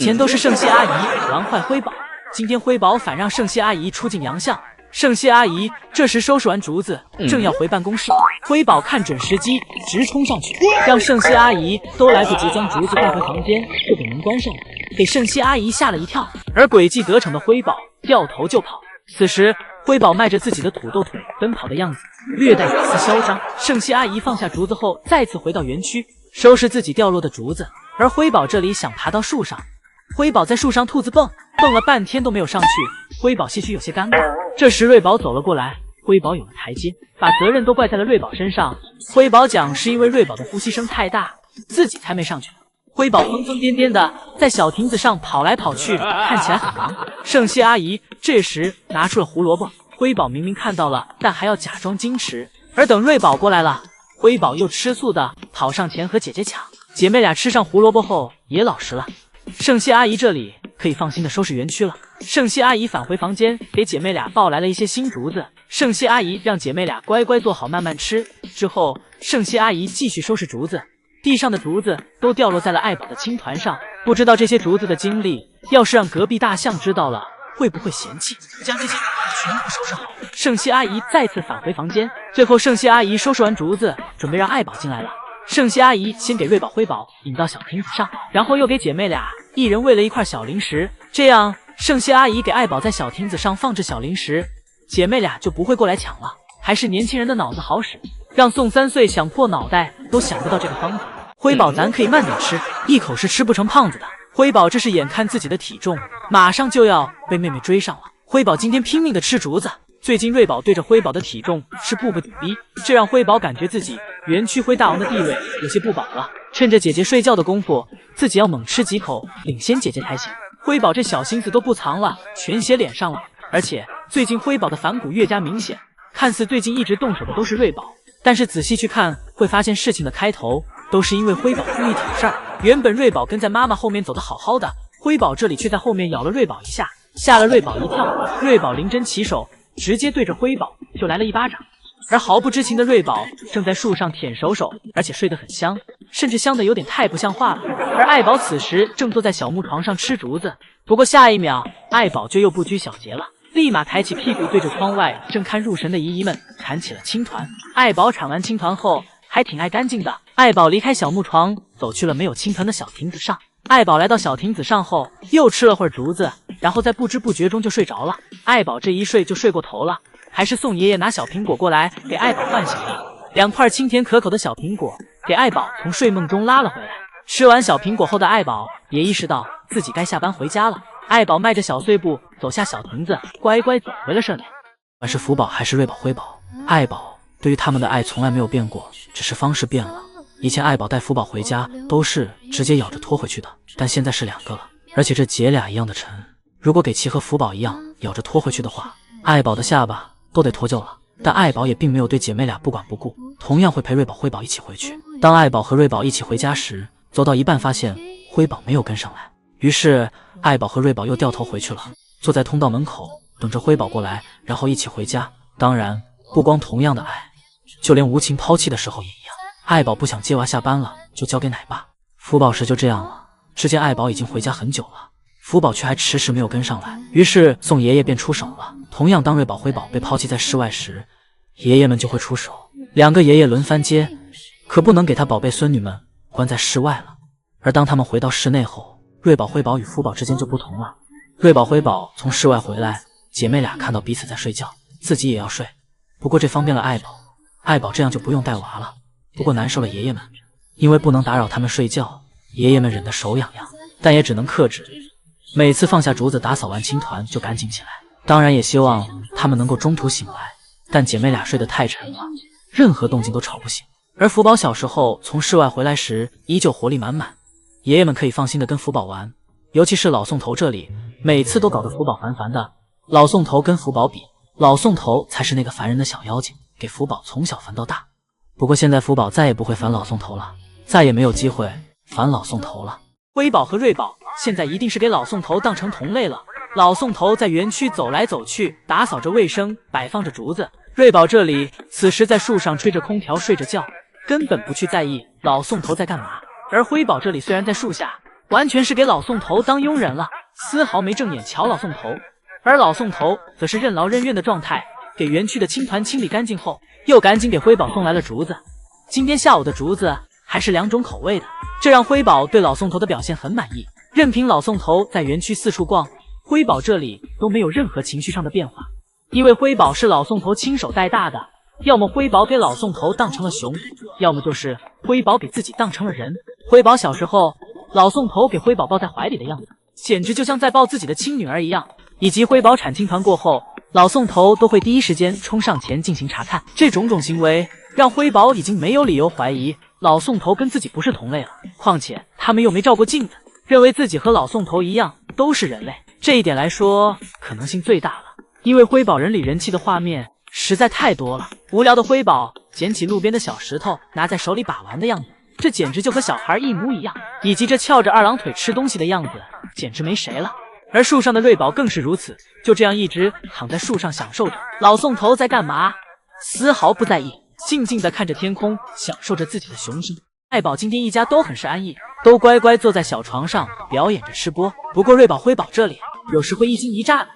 前都是圣希阿姨玩坏辉宝，今天辉宝反让圣希阿姨出尽洋相。圣希阿姨这时收拾完竹子，正要回办公室，辉宝看准时机，直冲上去，让圣希阿姨都来不及将竹子带回房间，就给门关上了，给圣希阿姨吓了一跳。而诡计得逞的辉宝掉头就跑。此时辉宝迈着自己的土豆腿奔跑的样子，略带几丝嚣张。圣希阿姨放下竹子后，再次回到园区，收拾自己掉落的竹子。而辉宝这里想爬到树上，辉宝在树上兔子蹦，蹦了半天都没有上去，辉宝些许有些尴尬。这时瑞宝走了过来，辉宝有了台阶，把责任都怪在了瑞宝身上。辉宝讲是因为瑞宝的呼吸声太大，自己才没上去。辉宝疯疯癫癫的在小亭子上跑来跑去，看起来很忙。圣希阿姨这时拿出了胡萝卜，辉宝明明看到了，但还要假装矜持。而等瑞宝过来了，辉宝又吃醋的跑上前和姐姐抢。姐妹俩吃上胡萝卜后也老实了。圣希阿姨这里可以放心的收拾园区了。圣希阿姨返回房间，给姐妹俩抱来了一些新竹子。圣希阿姨让姐妹俩乖乖坐好慢慢吃。之后圣希阿姨继续收拾竹子，地上的竹子都掉落在了爱宝的青团上。不知道这些竹子的经历，要是让隔壁大象知道了，会不会嫌弃？将这些竹子全部收拾好，圣希阿姨再次返回房间。最后圣希阿姨收拾完竹子，准备让爱宝进来了。圣希阿姨先给瑞宝辉宝引到小亭子上，然后又给姐妹俩一人喂了一块小零食。这样圣希阿姨给爱宝在小亭子上放置小零食，姐妹俩就不会过来抢了。还是年轻人的脑子好使，让宋3岁想破脑袋都想不到这个方法。辉宝咱可以慢点吃，一口是吃不成胖子的。辉宝这是眼看自己的体重马上就要被妹妹追上了，辉宝今天拼命的吃竹子。最近瑞宝对着辉宝的体重是步步紧逼，这让辉宝感觉自己园区灰大王的地位有些不保了。趁着姐姐睡觉的功夫，自己要猛吃几口领先姐姐才行。辉宝这小心思都不藏了，全写脸上了。而且最近辉宝的反骨越加明显，看似最近一直动手的都是瑞宝，但是仔细去看会发现事情的开头都是因为辉宝故意挑事儿。原本瑞宝跟在妈妈后面走得好好的，辉宝这里却在后面咬了瑞宝一下，吓了瑞宝一跳。瑞宝临阵起手，直接对着辉宝就来了一巴掌。而毫不知情的瑞宝正在树上舔手手，而且睡得很香，甚至香的有点太不像话了。而爱宝此时正坐在小木床上吃竹子，不过下一秒爱宝就又不拘小节了，立马抬起屁股对着窗外正看入神的姨姨们铲起了青团。爱宝铲完青团后还挺爱干净的。爱宝离开小木床，走去了没有青团的小亭子上。爱宝来到小亭子上后，又吃了会儿竹子，然后在不知不觉中就睡着了。爱宝这一睡就睡过头了，还是宋爷爷拿小苹果过来给爱宝唤醒了。2块清甜可口的小苹果给爱宝从睡梦中拉了回来。吃完小苹果后的爱宝也意识到自己该下班回家了。爱宝迈着小碎步走下小亭子，乖乖走回了舍内。不管是福宝还是瑞宝、辉宝，爱宝对于他们的爱从来没有变过，只是方式变了。以前爱宝带福宝回家都是直接咬着拖回去的，但现在是2个了，而且这姐俩一样的沉。如果给其和福宝一样咬着拖回去的话，爱宝的下巴都得脱臼了。但爱宝也并没有对姐妹俩不管不顾，同样会陪瑞宝、辉宝一起回去。当爱宝和瑞宝一起回家时，走到一半发现辉宝没有跟上来，于是爱宝和瑞宝又掉头回去了，坐在通道门口等着辉宝过来，然后一起回家。当然不光同样的爱，就连无情抛弃的时候也一样。爱宝不想接娃下班了，就交给奶爸。福宝时就这样了，之前爱宝已经回家很久了，福宝却还迟迟没有跟上来，于是宋爷爷便出手了。同样当瑞宝、辉宝被抛弃在室外时，爷爷们就会出手，2个爷爷轮番接，可不能给他宝贝孙女们关在室外了。而当他们回到室内后，瑞宝、辉宝与福宝之间就不同了。瑞宝、辉宝从室外回来，姐妹俩看到彼此在睡觉，自己也要睡，不过这方便了爱宝，爱宝这样就不用带娃了。不过难受了爷爷们，因为不能打扰他们睡觉，爷爷们忍得手痒痒，但也只能克制。每次放下竹子打扫完青团就赶紧起来，当然也希望他们能够中途醒来，但姐妹俩睡得太沉了，任何动静都吵不醒。而福宝小时候从室外回来时依旧活力满满，爷爷们可以放心的跟福宝玩，尤其是老宋头这里，每次都搞得福宝烦烦的。老宋头跟福宝比，老宋头才是那个烦人的小妖精，给福宝从小烦到大。不过现在福宝再也不会烦老宋头了，再也没有机会烦老宋头了。辉宝和瑞宝现在一定是给老宋头当成同类了。老宋头在园区走来走去，打扫着卫生，摆放着竹子。瑞宝这里此时在树上吹着空调睡着觉，根本不去在意老宋头在干嘛。而辉宝这里虽然在树下，完全是给老宋头当佣人了，丝毫没正眼瞧老宋头。而老宋头则是任劳任怨的状态，给园区的青团清理干净后，又赶紧给辉宝送来了竹子。今天下午的竹子还是2种口味的，这让辉宝对老宋头的表现很满意。任凭老宋头在园区四处逛，辉宝这里都没有任何情绪上的变化，因为辉宝是老宋头亲手带大的。要么辉宝给老宋头当成了熊，要么就是辉宝给自己当成了人。辉宝小时候，老宋头给辉宝抱在怀里的样子，简直就像在抱自己的亲女儿一样。以及辉宝产青团过后，老宋头都会第一时间冲上前进行查看。这种行为让辉宝已经没有理由怀疑老宋头跟自己不是同类了。况且他们又没照过镜子，认为自己和老宋头一样都是人类，这一点来说可能性最大了。因为辉宝人里人气的画面实在太多了，无聊的辉宝捡起路边的小石头拿在手里把玩的样子，这简直就和小孩一模一样，以及这翘着2郎腿吃东西的样子简直没谁了。而树上的瑞宝更是如此，就这样一直躺在树上享受着老宋头在干嘛，丝毫不在意，静静地看着天空，享受着自己的雄心。爱宝今天一家都很是安逸，都乖乖坐在小床上表演着吃播。不过瑞宝辉宝这里有时会一惊一乍的。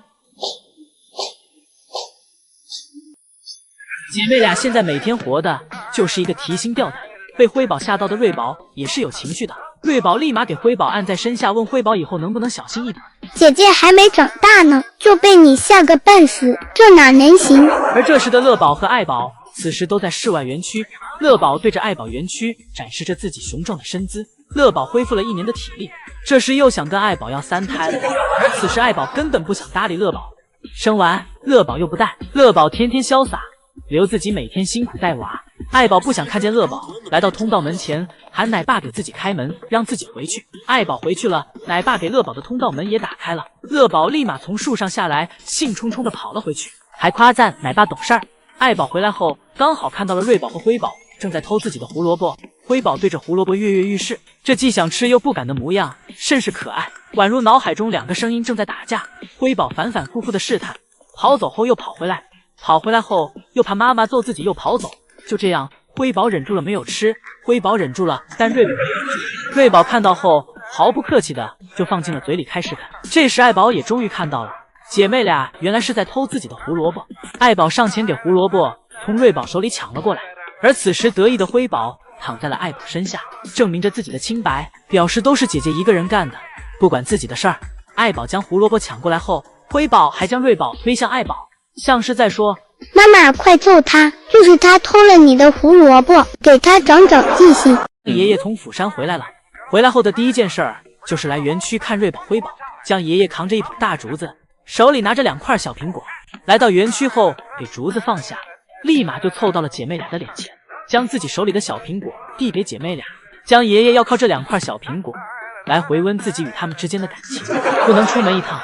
姐妹俩现在每天活的就是一个提心吊胆，被辉宝吓到的瑞宝也是有情绪的。瑞宝立马给辉宝按在身下，问辉宝以后能不能小心一点。姐姐还没长大呢，就被你吓个半死，这哪能行？而这时的乐宝和爱宝此时都在室外园区，乐宝对着爱宝园区展示着自己雄壮的身姿。乐宝恢复了1年的体力，这时又想跟爱宝要3胎了。而此时爱宝根本不想搭理乐宝，生完乐宝又不带，乐宝天天潇洒，留自己每天辛苦带娃。爱宝不想看见乐宝，来到通道门前喊奶爸给自己开门，让自己回去。爱宝回去了，奶爸给乐宝的通道门也打开了，乐宝立马从树上下来，兴冲冲的跑了回去，还夸赞奶爸懂事儿。爱宝回来后刚好看到了瑞宝和辉宝正在偷自己的胡萝卜，辉宝对着胡萝卜跃跃欲试，这既想吃又不敢的模样甚是可爱，宛如脑海中2个声音正在打架。辉宝反反复复的试探，跑走后又跑回来，跑回来后又怕妈妈揍自己又跑走。就这样，辉宝忍住了没有吃，辉宝忍住了，但瑞宝没忍住。瑞宝看到后毫不客气的就放进了嘴里开始啃。这时爱宝也终于看到了，姐妹俩原来是在偷自己的胡萝卜。爱宝上前给胡萝卜从瑞宝手里抢了过来，而此时得意的辉宝躺在了爱宝身下，证明着自己的清白，表示都是姐姐一个人干的，不管自己的事儿。爱宝将胡萝卜抢过来后，辉宝还将瑞宝推向爱宝，像是在说：妈妈快揍他，就是他偷了你的胡萝卜，给他长长记性。爷爷从釜山回来了，回来后的第一件事儿就是来园区看瑞宝辉宝。将爷爷扛着一捧大竹子，手里拿着2块小苹果，来到园区后给竹子放下，立马就凑到了姐妹俩的脸前，将自己手里的小苹果递给姐妹俩。将爷爷要靠这2块小苹果来回温自己与他们之间的感情，不能出门一趟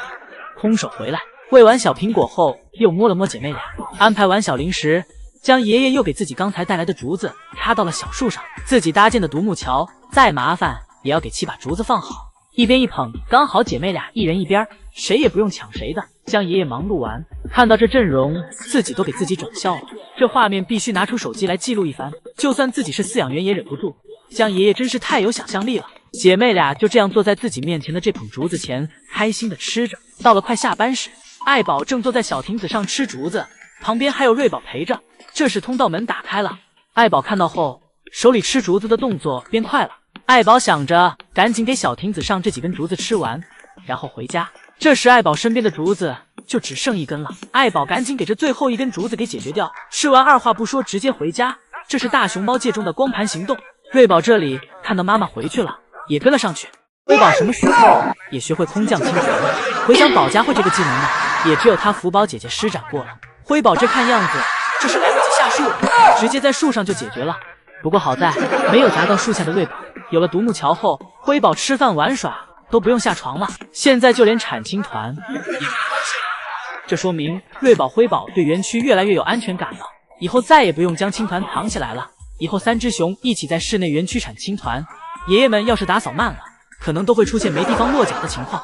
空手回来。喂完小苹果后，又摸了摸姐妹俩，安排完小零食，将爷爷又给自己刚才带来的竹子插到了小树上，自己搭建的独木桥再麻烦也要给7把竹子放好，一边一捧，刚好姐妹俩一人一边，谁也不用抢谁的。将爷爷忙碌完，看到这阵容，自己都给自己整笑了。这画面必须拿出手机来记录一番，就算自己是饲养员也忍不住。将爷爷真是太有想象力了。姐妹俩就这样坐在自己面前的这捧竹子前，开心的吃着。到了快下班时，爱宝正坐在小亭子上吃竹子，旁边还有瑞宝陪着。这时通道门打开了，爱宝看到后，手里吃竹子的动作变快了。爱宝想着赶紧给小亭子上这几根竹子吃完，然后回家。这时爱宝身边的竹子就只剩1根了，爱宝赶紧给这最后1根竹子给解决掉，吃完二话不说直接回家。这是大熊猫界中的光盘行动。瑞宝这里看到妈妈回去了，也跟了上去。辉宝什么时候也学会空降清泉了？回想保家会这个技能呢，也只有他福宝姐姐施展过了。辉宝这看样子这是来不及下树了，直接在树上就解决了。不过好在没有砸到树下的瑞宝。有了独木桥后，辉宝吃饭玩耍都不用下床了，现在就连产青团也没关系了。这说明瑞宝辉宝对园区越来越有安全感了，以后再也不用将青团藏起来了。以后3只熊一起在室内园区产青团，爷爷们要是打扫慢了，可能都会出现没地方落脚的情况。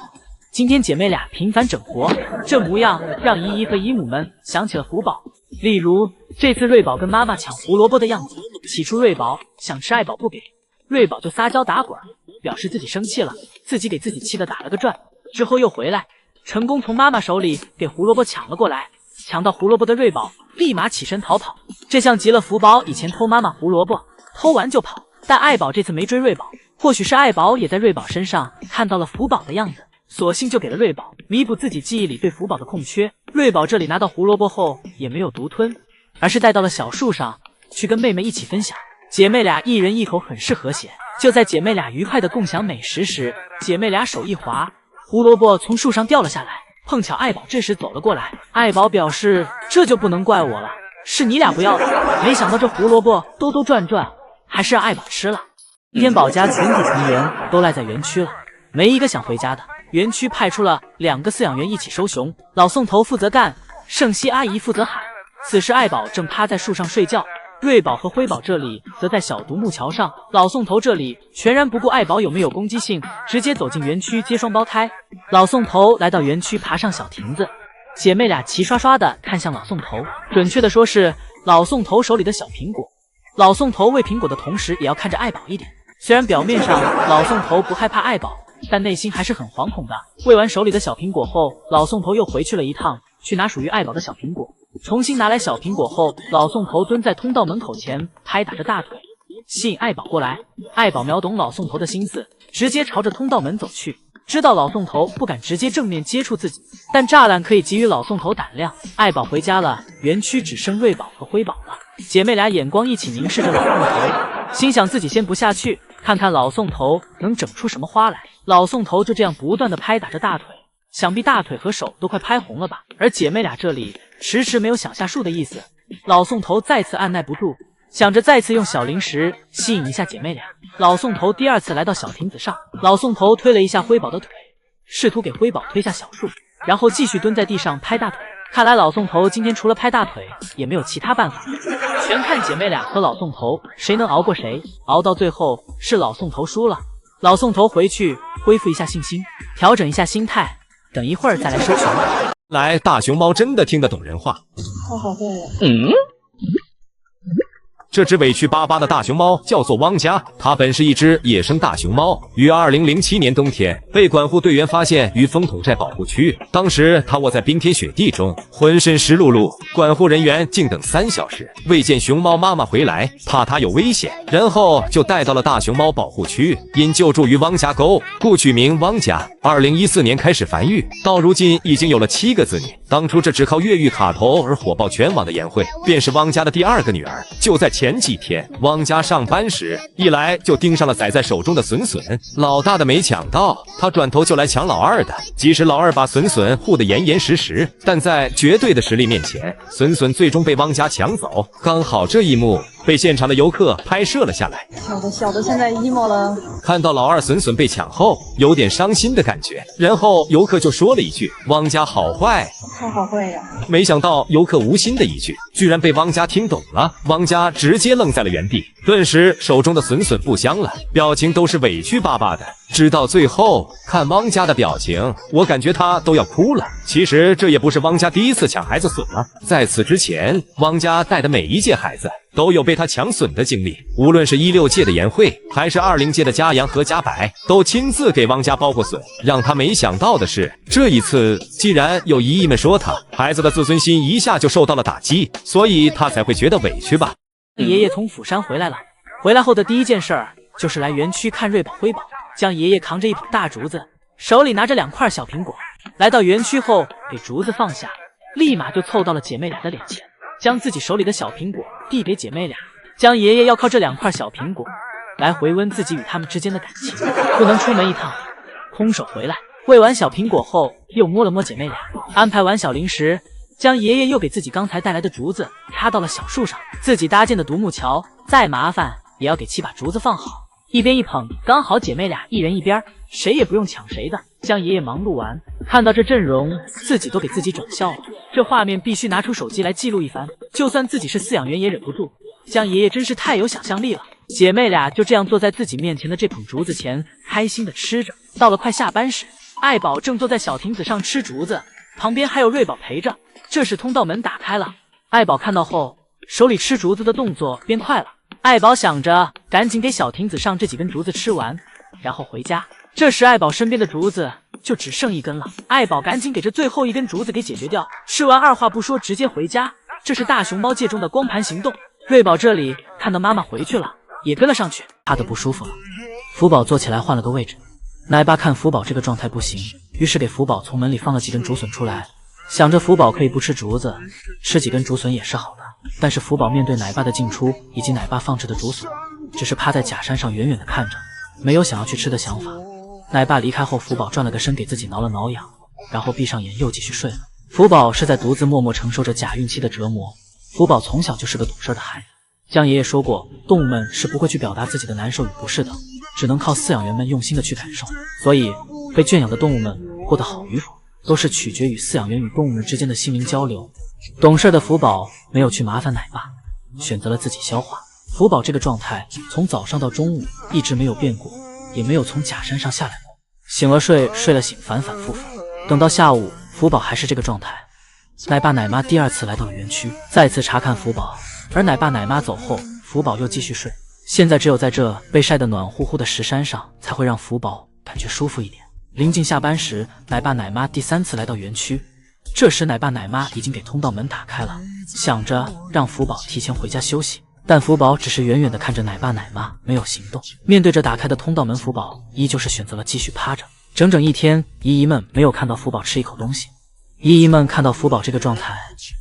今天姐妹俩频繁整活，这模样让姨姨和姨母们想起了福宝。例如这次瑞宝跟妈妈抢胡萝卜的样子，起初瑞宝想吃，爱宝不给，瑞宝就撒娇打滚，表示自己生气了，自己给自己气得打了个转，之后又回来，成功从妈妈手里给胡萝卜抢了过来。抢到胡萝卜的瑞宝立马起身逃跑，这像极了福宝以前偷妈妈胡萝卜，偷完就跑。但爱宝这次没追瑞宝，或许是爱宝也在瑞宝身上看到了福宝的样子，索性就给了瑞宝，弥补自己记忆里对福宝的空缺。瑞宝这里拿到胡萝卜后也没有独吞，而是带到了小树上去跟妹妹一起分享。姐妹俩一人一口，很是和谐。就在姐妹俩愉快的共享美食时，姐妹俩手一滑，胡萝卜从树上掉了下来。碰巧爱宝这时走了过来，爱宝表示这就不能怪我了，是你俩不要的。没想到这胡萝卜兜兜转转，还是让爱宝吃了。天宝家全体成员都赖在园区了，没一个想回家的。园区派出了2个饲养员一起收熊，老宋头负责干，圣熙阿姨负责喊。此时爱宝正趴在树上睡觉，瑞宝和辉宝这里则在小独木桥上，老宋头这里全然不顾爱宝有没有攻击性，直接走进园区接双胞胎。老宋头来到园区，爬上小亭子，姐妹俩齐刷刷的看向老宋头，准确的说是老宋头手里的小苹果。老宋头喂苹果的同时也要看着爱宝一点，虽然表面上老宋头不害怕爱宝，但内心还是很惶恐的。喂完手里的小苹果后，老宋头又回去了一趟，去拿属于爱宝的小苹果。重新拿来小苹果后，老宋头蹲在通道门口前，拍打着大腿，吸引爱宝过来。爱宝秒懂老宋头的心思，直接朝着通道门走去。知道老宋头不敢直接正面接触自己，但栅栏可以给予老宋头胆量。爱宝回家了，园区只剩瑞宝和辉宝了。姐妹俩眼光一起凝视着老宋头，心想自己先不下去，看看老宋头能整出什么花来。老宋头就这样不断的拍打着大腿，想必大腿和手都快拍红了吧。而姐妹俩这里迟迟没有想下树的意思，老宋头再次按耐不住，想着再次用小零食吸引一下姐妹俩。老宋头第2次来到小亭子上，老宋头推了一下辉宝的腿，试图给辉宝推下小树，然后继续蹲在地上拍大腿。看来老宋头今天除了拍大腿也没有其他办法，全看姐妹俩和老宋头谁能熬过谁。熬到最后是老宋头输了，老宋头回去恢复一下信心，调整一下心态，等一会儿再来收熊。来，大熊猫真的听得懂人话。太好会了。这只委屈巴巴的大熊猫叫做汪家，它本是一只野生大熊猫，于2007年冬天被管护队员发现于风筒寨保护区。当时它卧在冰天雪地中，浑身湿漉漉，管护人员静等3小时，未见熊猫妈妈回来，怕它有危险，然后就带到了大熊猫保护区。因救助于汪家沟，故取名汪家。2014年开始繁育，到如今已经有了7个子女。当初这只靠越狱卡头而火爆全网的颜慧，便是汪家的第2个女儿。就在前几天，汪家上班时，一来就盯上了载在手中的笋笋，老大的没抢到，他转头就来抢老二的。即使老二把笋笋护得严严实实，但在绝对的实力面前，笋笋最终被汪家抢走。刚好这一幕被现场的游客拍摄了下来。小的现在 emo 了。看到老二笋笋被抢后，有点伤心的感觉。然后游客就说了一句：“汪家好坏。”太好会呀！没想到游客无心的一句，居然被汪家听懂了。汪家直接愣在了原地，顿时手中的笋笋不香了，表情都是委屈巴巴的。直到最后，看汪家的表情，我感觉他都要哭了。其实这也不是汪家第1次抢孩子笋了，在此之前，汪家带的每一届孩子都有被他抢笋的经历。无论是16届的颜慧，还是20届的嘉阳和嘉柏，都亲自给汪家包过笋。让他没想到的是，这一次既然有姨姨们说他，孩子的自尊心一下就受到了打击，所以他才会觉得委屈吧。爷爷从釜山回来了，回来后的第一件事儿就是来园区看瑞宝辉宝。将爷爷扛着一捧大竹子，手里拿着2块小苹果，来到园区后给竹子放下，立马就凑到了姐妹俩的脸前，将自己手里的小苹果递给姐妹俩。将爷爷要靠这2块小苹果来回温自己与他们之间的感情，不能出门一趟空手回来。喂完小苹果后，又摸了摸姐妹俩，安排完小零食，将爷爷又给自己刚才带来的竹子插到了小树上。自己搭建的独木桥再麻烦也要给7把竹子放好，一边一捧，刚好姐妹俩一人一边，谁也不用抢谁的。将爷爷忙碌完，看到这阵容，自己都给自己整笑了。这画面必须拿出手机来记录一番，就算自己是饲养员也忍不住。将爷爷真是太有想象力了。姐妹俩就这样坐在自己面前的这捧竹子前，开心的吃着。到了快下班时，爱宝正坐在小亭子上吃竹子，旁边还有瑞宝陪着。这时通道门打开了，爱宝看到后，手里吃竹子的动作变快了。爱宝想着赶紧给小亭子上这几根竹子吃完，然后回家。这时爱宝身边的竹子就只剩一根了，爱宝赶紧给这最后一根竹子给解决掉，吃完二话不说直接回家。这是大熊猫界中的光盘行动。瑞宝这里看到妈妈回去了，也跟了上去，怕得不舒服了。福宝坐起来换了个位置，奶爸看福宝这个状态不行，于是给福宝从门里放了几根竹笋出来，想着福宝可以不吃竹子，吃几根竹笋也是好的。但是福宝面对奶爸的进出以及奶爸放置的竹笋，只是趴在假山上远远的看着，没有想要去吃的想法。奶爸离开后，福宝转了个身给自己挠了挠痒，然后闭上眼又继续睡了。福宝是在独自默默承受着假孕期的折磨。福宝从小就是个懂事的孩子，江爷爷说过，动物们是不会去表达自己的难受与不适的，只能靠饲养员们用心的去感受。所以被圈养的动物们过得好与否，都是取决于饲养员与动物们之间的心灵交流。懂事的福宝没有去麻烦奶爸，选择了自己消化。福宝这个状态从早上到中午一直没有变过，也没有从假山上下来过，醒了睡，睡了醒，反反复复。等到下午，福宝还是这个状态。奶爸奶妈第二次来到了园区，再次查看福宝，而奶爸奶妈走后，福宝又继续睡。现在只有在这被晒得暖乎乎的石山上，才会让福宝感觉舒服一点。临近下班时，奶爸奶妈第三次来到园区，这时奶爸奶妈已经给通道门打开了，想着让福宝提前回家休息。但福宝只是远远地看着奶爸奶妈，没有行动。面对着打开的通道门，福宝依旧是选择了继续趴着。整整一天，姨姨们没有看到福宝吃一口东西。姨姨们看到福宝这个状态，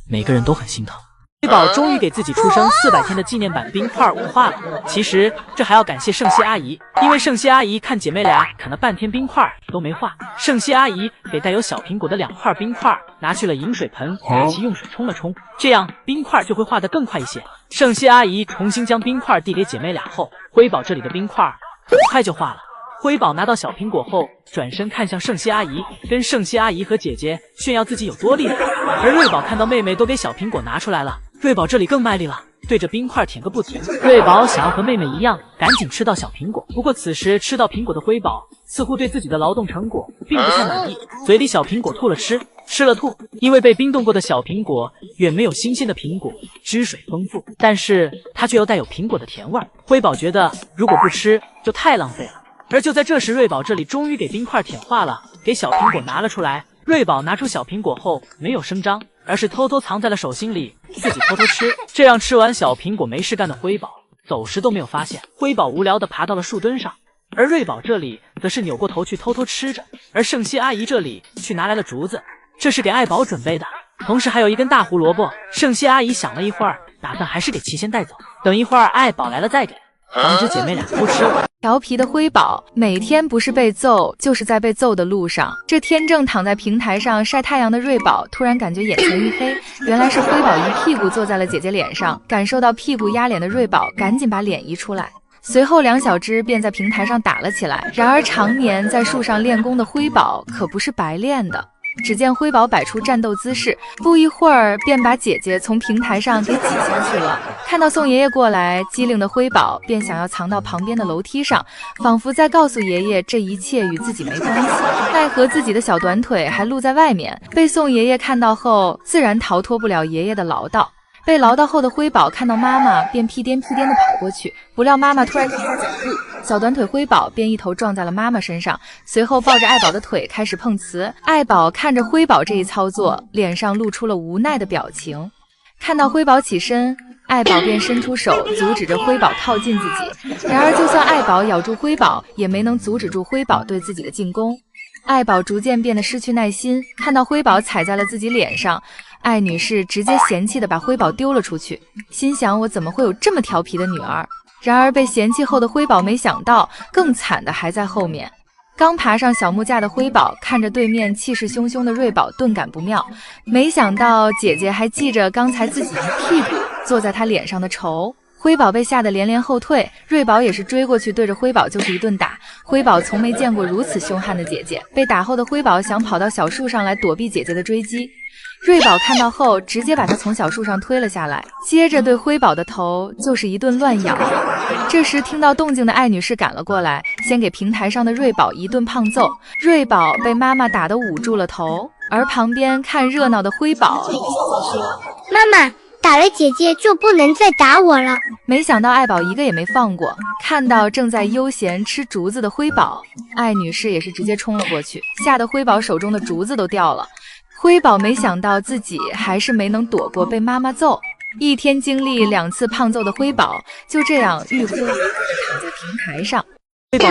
每个人都很心疼。瑞宝终于给自己出生400天的纪念版冰块舞化了。其实这还要感谢圣熙阿姨，因为圣熙阿姨看姐妹俩啃了半天冰块都没化，圣熙阿姨给带有小苹果的2块冰块拿去了饮水盆，给其用水冲了冲，这样冰块就会化得更快一些。圣熙阿姨重新将冰块递给姐妹俩后，辉宝这里的冰块很快就化了。辉宝拿到小苹果后，转身看向圣熙阿姨，跟圣熙阿姨和姐姐炫耀自己有多厉害。而瑞宝看到妹妹都给小苹果拿出来了，瑞宝这里更卖力了，对着冰块舔个不停。瑞宝想要和妹妹一样，赶紧吃到小苹果。不过此时吃到苹果的辉宝似乎对自己的劳动成果并不太满意，嘴里小苹果吐了吃了吐。因为被冰冻过的小苹果远没有新鲜的苹果汁水丰富，但是它却又带有苹果的甜味。辉宝觉得如果不吃就太浪费了。而就在这时，瑞宝这里终于给冰块舔化了，给小苹果拿了出来。瑞宝拿出小苹果后没有声张，而是偷偷藏在了手心里，自己偷偷吃。这样吃完小苹果没事干的辉宝走时都没有发现。辉宝无聊地爬到了树墩上，而瑞宝这里则是扭过头去偷偷吃着。而圣熙阿姨这里去拿来了竹子，这是给爱宝准备的，同时还有一根大胡萝卜。圣熙阿姨想了一会儿，打算还是给其先带走，等一会儿爱宝来了再给，防止姐妹俩偷吃。调皮的辉宝每天不是被揍，就是在被揍的路上。这天正躺在平台上晒太阳的瑞宝突然感觉眼前一黑，原来是辉宝一屁股坐在了姐姐脸上。感受到屁股压脸的瑞宝赶紧把脸移出来，随后两小只便在平台上打了起来。然而常年在树上练功的辉宝可不是白练的。只见辉宝摆出战斗姿势，不一会儿便把姐姐从平台上给挤下去了。看到宋爷爷过来，机灵的辉宝便想要藏到旁边的楼梯上，仿佛在告诉爷爷这一切与自己没关系。奈何自己的小短腿还露在外面，被宋爷爷看到后，自然逃脱不了爷爷的唠叨。被唠叨后的辉宝看到妈妈，便屁颠屁颠地跑过去，不料妈妈突然停下脚步，小短腿辉宝便一头撞在了妈妈身上，随后抱着爱宝的腿开始碰瓷。爱宝看着辉宝这一操作，脸上露出了无奈的表情。看到辉宝起身，爱宝便伸出手阻止着辉宝靠近自己，然而就算爱宝咬住辉宝，也没能阻止住辉宝对自己的进攻。爱宝逐渐变得失去耐心，看到辉宝踩在了自己脸上，艾女士直接嫌弃地把辉宝丢了出去，心想我怎么会有这么调皮的女儿。然而被嫌弃后的辉宝没想到，更惨的还在后面。刚爬上小木架的辉宝看着对面气势汹汹的瑞宝，顿感不妙，没想到姐姐还记着刚才自己一屁股坐在她脸上的仇。辉宝被吓得连连后退，瑞宝也是追过去对着辉宝就是一顿打。辉宝从没见过如此凶悍的姐姐，被打后的辉宝想跑到小树上来躲避姐姐的追击，瑞宝看到后直接把她从小树上推了下来，接着对辉宝的头就是一顿乱咬。这时听到动静的艾女士赶了过来，先给平台上的瑞宝一顿胖揍，瑞宝被妈妈打得捂住了头，而旁边看热闹的辉宝妈妈，打了姐姐就不能再打我了。没想到爱宝一个也没放过，看到正在悠闲吃竹子的辉宝，艾女士也是直接冲了过去，吓得辉宝手中的竹子都掉了。辉宝没想到自己还是没能躲过被妈妈揍，一天经历2次胖揍的辉宝就这样欲哭无泪地躺在平台上。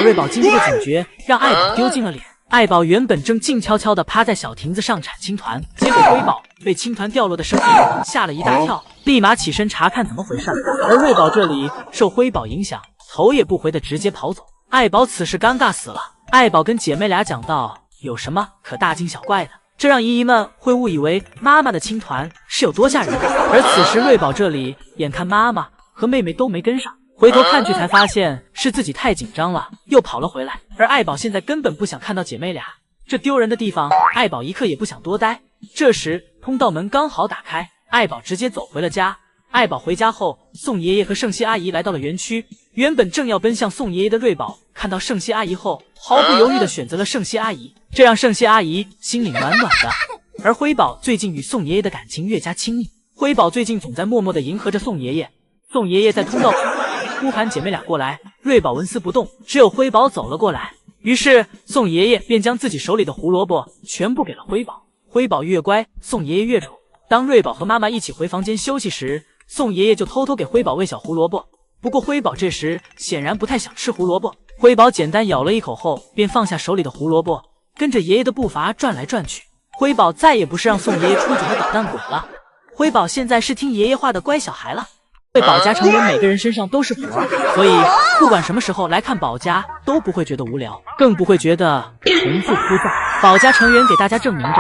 瑞宝经过警觉，让爱宝丢尽了脸。爱宝原本正静悄悄地趴在小亭子上铲青团，结果辉宝被青团掉落的声音吓了一大跳，立马起身查看怎么回事。而瑞宝这里受辉宝影响，头也不回的直接跑走。爱宝此时尴尬死了。爱宝跟姐妹俩讲道：“有什么可大惊小怪的？这让姨姨们会误以为妈妈的青团是有多吓人。”而此时瑞宝这里眼看妈妈和妹妹都没跟上，回头看去才发现是自己太紧张了，又跑了回来。而爱宝现在根本不想看到姐妹俩这丢人的地方，爱宝一刻也不想多待。这时通道门刚好打开，爱宝直接走回了家。爱宝回家后，宋爷爷和圣熙阿姨来到了园区。原本正要奔向宋爷爷的瑞宝看到圣熙阿姨后，毫不犹豫地选择了圣熙阿姨，这让圣熙阿姨心里暖暖的。而辉宝最近与宋爷爷的感情越加亲密，辉宝最近总在默默地迎合着宋爷爷。宋爷爷在通道呼喊姐妹俩过来，瑞宝纹丝不动，只有辉宝走了过来。于是宋爷爷便将自己手里的胡萝卜全部给了辉宝。辉宝越乖，宋爷爷越宠。当瑞宝和妈妈一起回房间休息时，宋爷爷就偷偷给辉宝喂小胡萝卜。不过辉宝这时显然不太想吃胡萝卜，辉宝简单咬了一口后便放下手里的胡萝卜，跟着爷爷的步伐转来转去。辉宝再也不是让宋爷爷出主的捣蛋鬼了，辉宝现在是听爷爷话的乖小孩了。对宝家成员每个人身上都是福儿，所以不管什么时候来看宝家都不会觉得无聊，更不会觉得重复枯燥。宝家成员给大家证明着，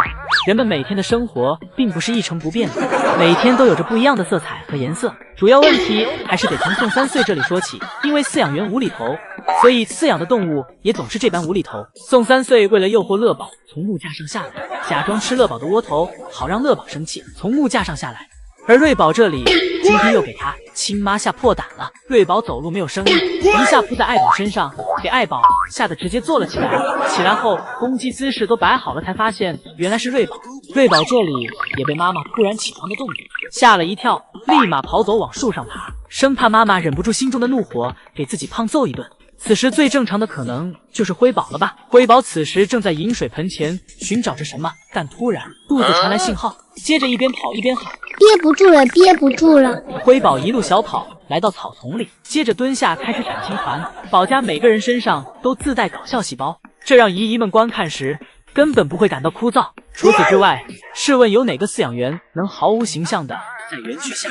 人们每天的生活并不是一成不变的，每天都有着不一样的色彩和颜色。主要问题还是得从宋3岁这里说起，因为饲养员无厘头，所以饲养的动物也总是这般无厘头。宋3岁为了诱惑乐宝从木架上下来，假装吃乐宝的窝头，好让乐宝生气，从木架上下来。而瑞宝这里今天又给他亲妈吓破胆了，瑞宝走路没有声音，一下扑在爱宝身上，给爱宝吓得直接坐了起来。起来后攻击姿势都摆好了，才发现原来是瑞宝。瑞宝这里也被妈妈突然起床的动静吓了一跳，立马跑走往树上爬，生怕妈妈忍不住心中的怒火给自己胖揍一顿。此时最正常的可能就是辉宝了吧？辉宝此时正在饮水盆前寻找着什么，但突然肚子传来信号，接着一边跑一边喊：“憋不住了，憋不住了！”辉宝一路小跑来到草丛里，接着蹲下开始铲青团。宝家每个人身上都自带搞笑细胞，这让姨姨们观看时根本不会感到枯燥。除此之外，试问有哪个饲养员能毫无形象的在园区下？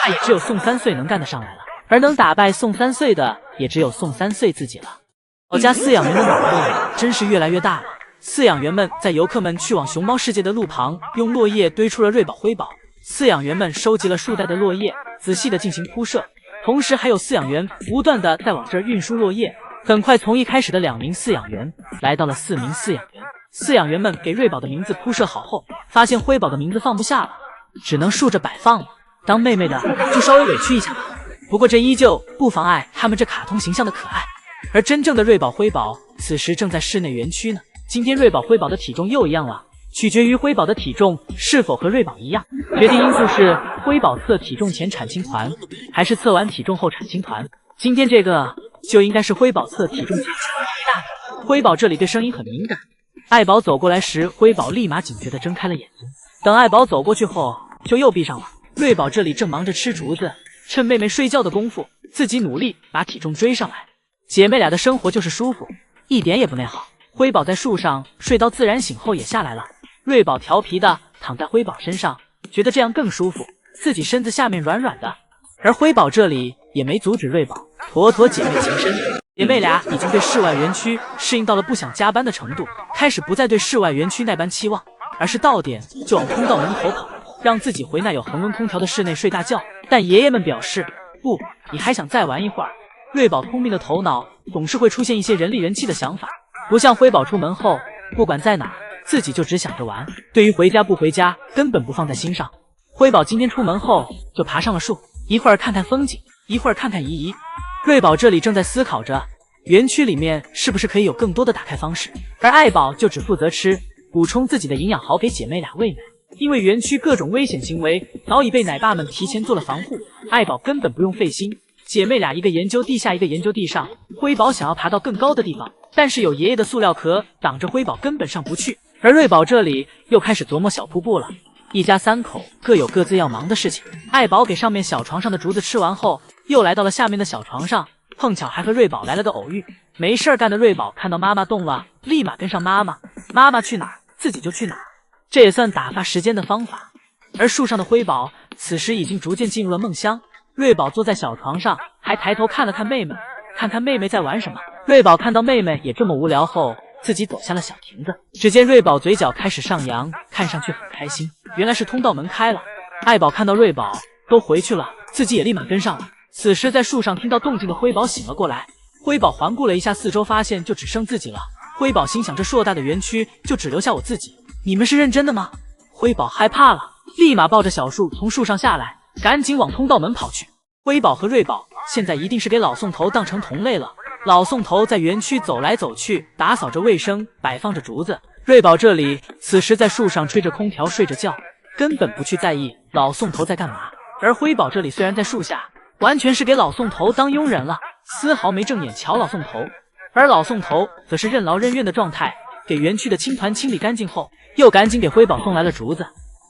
他也只有宋3岁能干得上来了。而能打败宋3岁的，也只有宋3岁自己了。宝家饲养员的脑洞真是越来越大了。饲养员们在游客们去往熊猫世界的路旁，用落叶堆出了瑞宝、辉宝。饲养员们收集了数袋的落叶，仔细的进行铺设，同时还有饲养员不断的在往这儿运输落叶。很快，从一开始的2名饲养员，来到了4名饲养员。饲养员们给瑞宝的名字铺设好后，发现辉宝的名字放不下了，只能竖着摆放了。当妹妹的就稍微委屈一下吧。不过这依旧不妨碍他们这卡通形象的可爱。而真正的瑞宝、辉宝此时正在室内园区呢。今天瑞宝、辉宝的体重又一样了，取决于辉宝的体重是否和瑞宝一样。决定因素是辉宝测体重前铲青团，还是测完体重后铲青团。今天这个就应该是辉宝测体重前青团大的。辉宝这里对声音很敏感，爱宝走过来时，辉宝立马警觉地睁开了眼睛。等爱宝走过去后，就又闭上了。瑞宝这里正忙着吃竹子，趁妹妹睡觉的功夫，自己努力把体重追上来。姐妹俩的生活就是舒服，一点也不内耗。辉宝在树上睡到自然醒后也下来了，瑞宝调皮的躺在辉宝身上，觉得这样更舒服，自己身子下面软软的。而辉宝这里也没阻止瑞宝，妥妥姐妹情深。姐妹俩已经对室外园区适应到了不想加班的程度，开始不再对室外园区那般期望，而是到点就往通道门口跑，让自己回那有恒温空调的室内睡大觉。但爷爷们表示，不，你还想再玩一会儿。瑞宝聪明的头脑总是会出现一些人力人气的想法，不像辉宝出门后不管在哪自己就只想着玩，对于回家不回家根本不放在心上。辉宝今天出门后就爬上了树，一会儿看看风景，一会儿看看姨姨。瑞宝这里正在思考着园区里面是不是可以有更多的打开方式，而爱宝就只负责吃，补充自己的营养，好给姐妹俩喂奶。因为园区各种危险行为早已被奶爸们提前做了防护，爱宝根本不用费心。姐妹俩一个研究地下，一个研究地上。辉宝想要爬到更高的地方，但是有爷爷的塑料壳挡着，辉宝根本上不去。而瑞宝这里又开始琢磨小瀑布了。一家三口各有各自要忙的事情。爱宝给上面小床上的竹子吃完后，又来到了下面的小床上，碰巧还和瑞宝来了个偶遇。没事干的瑞宝看到妈妈动了，立马跟上妈妈，妈妈去哪儿自己就去哪儿，这也算打发时间的方法。而树上的辉宝此时已经逐渐进入了梦乡。瑞宝坐在小床上，还抬头看了看妹妹，看看妹妹在玩什么。瑞宝看到妹妹也这么无聊后，自己走下了小亭子。只见瑞宝嘴角开始上扬，看上去很开心。原来是通道门开了。爱宝看到瑞宝都回去了，自己也立马跟上了。此时在树上听到动静的辉宝醒了过来。辉宝环顾了一下四周，发现就只剩自己了。辉宝心想，这硕大的园区就只留下我自己，你们是认真的吗？辉宝害怕了，立马抱着小树从树上下来，赶紧往通道门跑去。辉宝和瑞宝现在一定是给老宋头当成同类了。老宋头在园区走来走去，打扫着卫生，摆放着竹子。瑞宝这里此时在树上吹着空调睡着觉，根本不去在意老宋头在干嘛。而辉宝这里虽然在树下，完全是给老宋头当佣人了，丝毫没正眼瞧老宋头。而老宋头则是任劳任怨的状态，给园区的青团清理干净后，又赶紧给辉宝送来了竹子。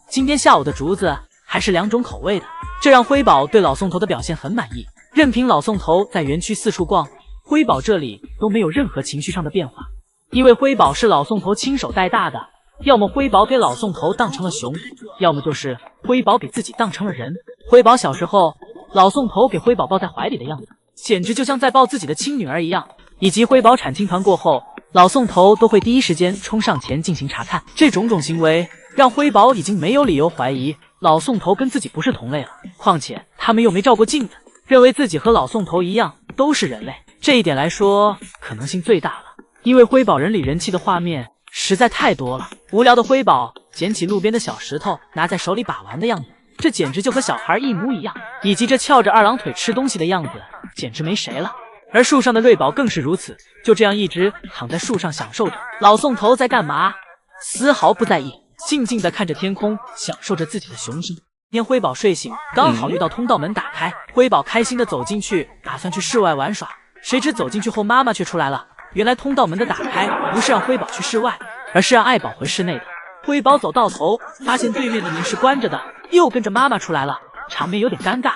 今天下午的竹子还是2种口味的，这让辉宝对老宋头的表现很满意。任凭老宋头在园区四处逛，辉宝这里都没有任何情绪上的变化，因为辉宝是老宋头亲手带大的，要么辉宝给老宋头当成了熊，要么就是辉宝给自己当成了人。辉宝小时候，老宋头给辉宝抱在怀里的样子，简直就像在抱自己的亲女儿一样。以及辉宝产青团过后，老宋头都会第一时间冲上前进行查看。这种行为让辉宝已经没有理由怀疑老宋头跟自己不是同类了。况且他们又没照过镜子，认为自己和老宋头一样都是人类，这一点来说可能性最大了。因为辉宝人里人气的画面实在太多了。无聊的辉宝捡起路边的小石头，拿在手里把玩的样子，这简直就和小孩一模一样。以及这翘着2郎腿吃东西的样子，简直没谁了。而树上的瑞宝更是如此，就这样一直躺在树上享受着老宋头在干嘛，丝毫不在意，静静地看着天空，享受着自己的雄心。今天辉宝睡醒，刚好遇到通道门打开，辉宝开心地走进去，打算去室外玩耍。谁知走进去后，妈妈却出来了。原来通道门的打开不是让辉宝去室外，而是让爱宝回室内的。辉宝走到头，发现对面的门是关着的，又跟着妈妈出来了，场面有点尴尬。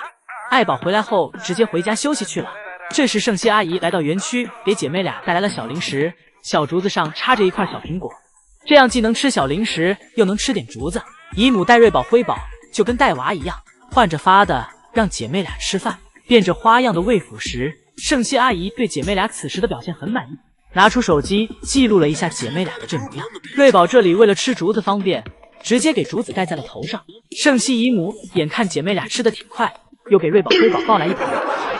爱宝回来后直接回家休息去了。这时圣熙阿姨来到园区，给姐妹俩带来了小零食，小竹子上插着一块小苹果，这样既能吃小零食，又能吃点竹子。姨母带瑞宝、辉宝就跟带娃一样，换着发的让姐妹俩吃饭，变着花样的喂辅食。圣熙阿姨对姐妹俩此时的表现很满意，拿出手机记录了一下姐妹俩的这模样。瑞宝这里为了吃竹子方便，直接给竹子盖在了头上。圣熙姨母眼看姐妹俩吃的挺快，又给瑞宝、辉宝抱来一盘。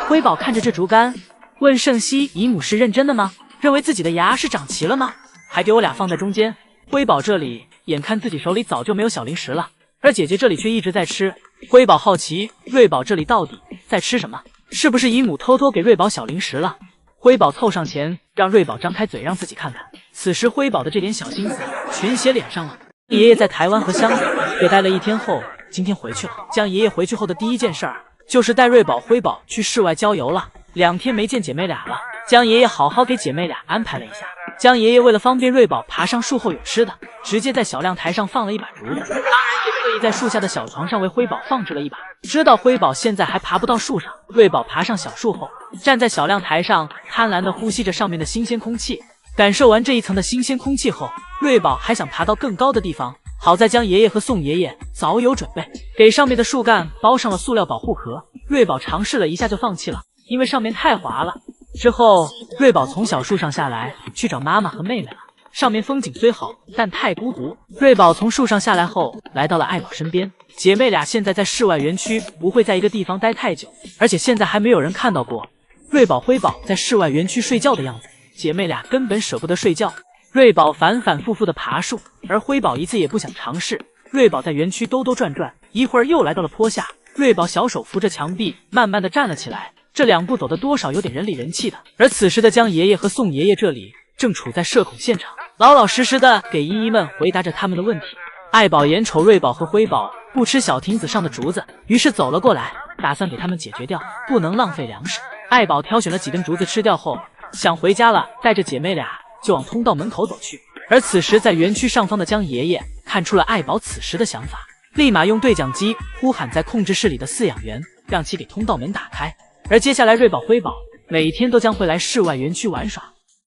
辉宝看着这竹竿，问圣熙姨母是认真的吗？认为自己的牙是长齐了吗？还给我俩放在中间。辉宝这里眼看自己手里早就没有小零食了，而姐姐这里却一直在吃。辉宝好奇瑞宝这里到底在吃什么，是不是姨母偷偷给瑞宝小零食了？辉宝凑上前让瑞宝张开嘴让自己看看。此时辉宝的这点小心思全写脸上了。爷爷在台湾和香港也待了1天后，今天回去了。江爷爷回去后的第一件事儿就是带瑞宝、辉宝去室外郊游了。2天没见姐妹俩了，江爷爷好好给姐妹俩安排了一下。江爷爷为了方便瑞宝爬上树后有吃的，直接在小亮台上放了一把竹子，当然也特意在树下的小床上为辉宝放置了一把。知道辉宝现在还爬不到树上，瑞宝爬上小树后，站在小亮台上，贪婪地呼吸着上面的新鲜空气。感受完这一层的新鲜空气后，瑞宝还想爬到更高的地方。好在江爷爷和宋爷爷早有准备，给上面的树干包上了塑料保护壳。瑞宝尝试了一下就放弃了，因为上面太滑了。之后瑞宝从小树上下来，去找妈妈和妹妹了。上面风景虽好，但太孤独。瑞宝从树上下来后，来到了爱宝身边。姐妹俩现在在室外园区，不会在一个地方待太久，而且现在还没有人看到过瑞宝、辉宝在室外园区睡觉的样子。姐妹俩根本舍不得睡觉。瑞宝反反复复的爬树，而辉宝一次也不想尝试。瑞宝在园区兜兜转转，一会儿又来到了坡下。瑞宝小手扶着墙壁，慢慢的站了起来。这2步走的多少有点人里人气的。而此时的江爷爷和宋爷爷这里正处在社恐现场，老老实实的给姨姨们回答着他们的问题。爱宝眼瞅瑞宝和辉宝不吃小亭子上的竹子，于是走了过来，打算给他们解决掉，不能浪费粮食。爱宝挑选了几根竹子吃掉后，想回家了，带着姐妹俩就往通道门口走去。而此时在园区上方的江爷爷看出了爱宝此时的想法，立马用对讲机呼喊在控制室里的饲养员，让其给通道门打开。而接下来瑞宝、辉宝每天都将会来室外园区玩耍。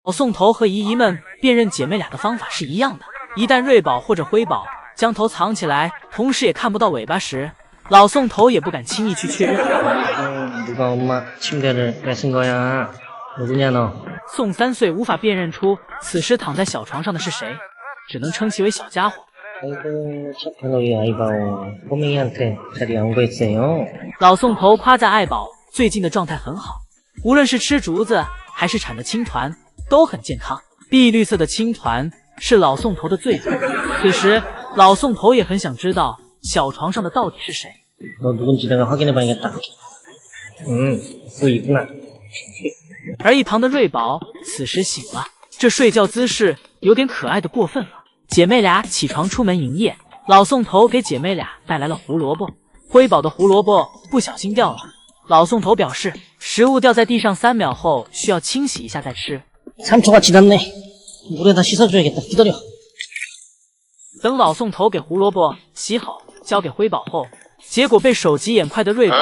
老宋头和姨姨们辨认姐妹俩的方法是一样的，一旦瑞宝或者辉宝将头藏起来，同时也看不到尾巴时，老宋头也不敢轻易去确认。누가 엄마 침대를 뺏은 거야? 누구냐 너? 宋3岁无法辨认出此时躺在小床上的是谁，只能称其为小家伙。 아이고 착한 우리 아이바오 꼬맹이한테 잘 양보했어요. 老宋头夸赞爱宝最近的状态很好，无论是吃竹子还是产的青团都很健康。碧绿色的青团是老宋头的最爱。此时老宋头也很想知道小床上的到底是谁。 너 누군지 내가 확인해봐야겠다. 또 있구나. 而一旁的瑞宝此时醒了，这睡觉姿势有点可爱的过分了。姐妹俩起床出门营业，老宋头给姐妹俩带来了胡萝卜，辉宝的胡萝卜不小心掉了。老宋头表示，食物掉在地上3秒后需要清洗一下再吃。 3초가 지났네. 물에다 씻어줘야겠다. 기다려. 等老宋头给胡萝卜洗好交给辉宝后，结果被手疾眼快的瑞宝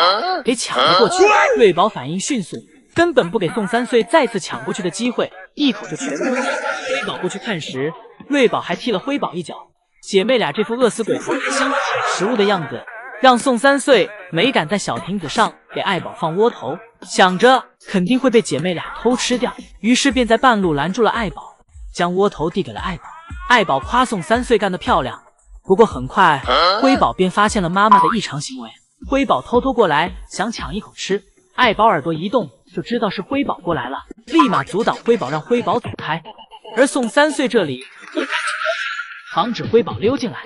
给抢了过去。瑞宝反应迅速，根本不给宋3岁再次抢过去的机会，一口就全部吃。辉宝过去看时，瑞宝还踢了辉宝一脚。姐妹俩这副饿死鬼头香抢食物的样子，让宋3岁没敢在小亭子上给爱宝放窝头，想着肯定会被姐妹俩偷吃掉，于是便在半路拦住了爱宝，将窝头递给了爱宝。爱宝夸宋3岁干得漂亮，不过很快辉宝便发现了妈妈的异常行为。辉宝偷偷过来想抢一口吃，爱宝耳朵一动就知道是辉宝过来了，立马阻挡辉宝，让辉宝走开。而宋3岁这里防止辉宝溜进来，